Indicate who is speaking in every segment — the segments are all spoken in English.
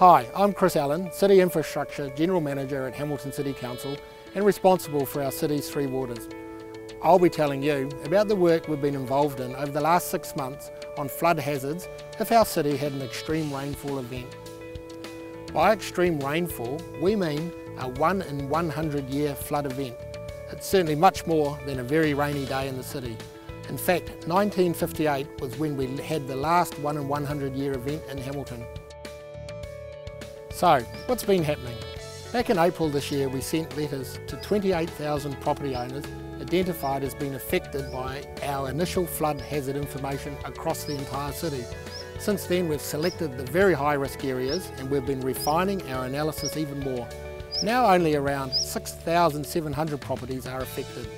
Speaker 1: Hi, I'm Chris Allen, City Infrastructure General Manager at Hamilton City Council and responsible for our city's three waters. I'll be telling you about the work we've been involved in over the last 6 months on flood hazards if our city had an extreme rainfall event. By extreme rainfall, we mean a 1 in 100 year flood event. It's certainly much more than a very rainy day in the city. In fact, 1958 was when we had the last 1 in 100 year event in Hamilton. So, what's been happening? Back in April this year, we sent letters to 28,000 property owners identified as being affected by our initial flood hazard information across the entire city. Since then, we've selected the very high risk areas and we've been refining our analysis even more. Now only around 6,700 properties are affected.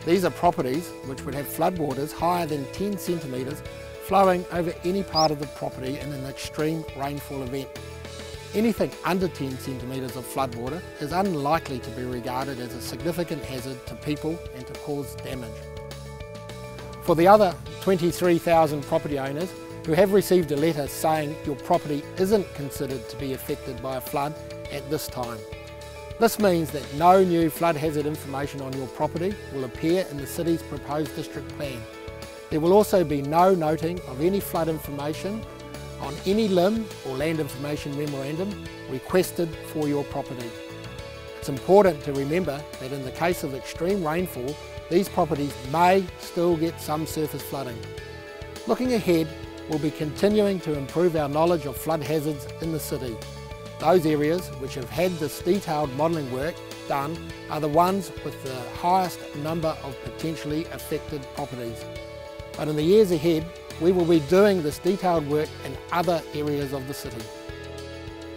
Speaker 1: These are properties which would have floodwaters higher than 10 centimetres flowing over any part of the property in an extreme rainfall event. Anything under 10 centimetres of floodwater is unlikely to be regarded as a significant hazard to people and to cause damage. For the other 23,000 property owners who have received a letter saying your property isn't considered to be affected by a flood at this time, this means that no new flood hazard information on your property will appear in the city's proposed district plan. There will also be no noting of any flood information on any LIM or Land Information Memorandum requested for your property. It's important to remember that in the case of extreme rainfall, these properties may still get some surface flooding. Looking ahead, we'll be continuing to improve our knowledge of flood hazards in the city. Those areas which have had this detailed modelling work done are the ones with the highest number of potentially affected properties. But in the years ahead, we will be doing this detailed work in other areas of the city.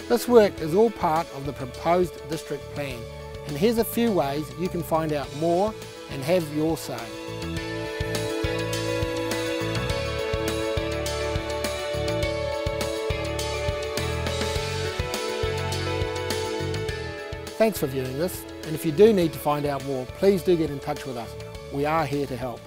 Speaker 1: This work is all part of the proposed district plan, and here's a few ways you can find out more and have your say. Thanks for viewing this, and if you do need to find out more, please do get in touch with us. We are here to help.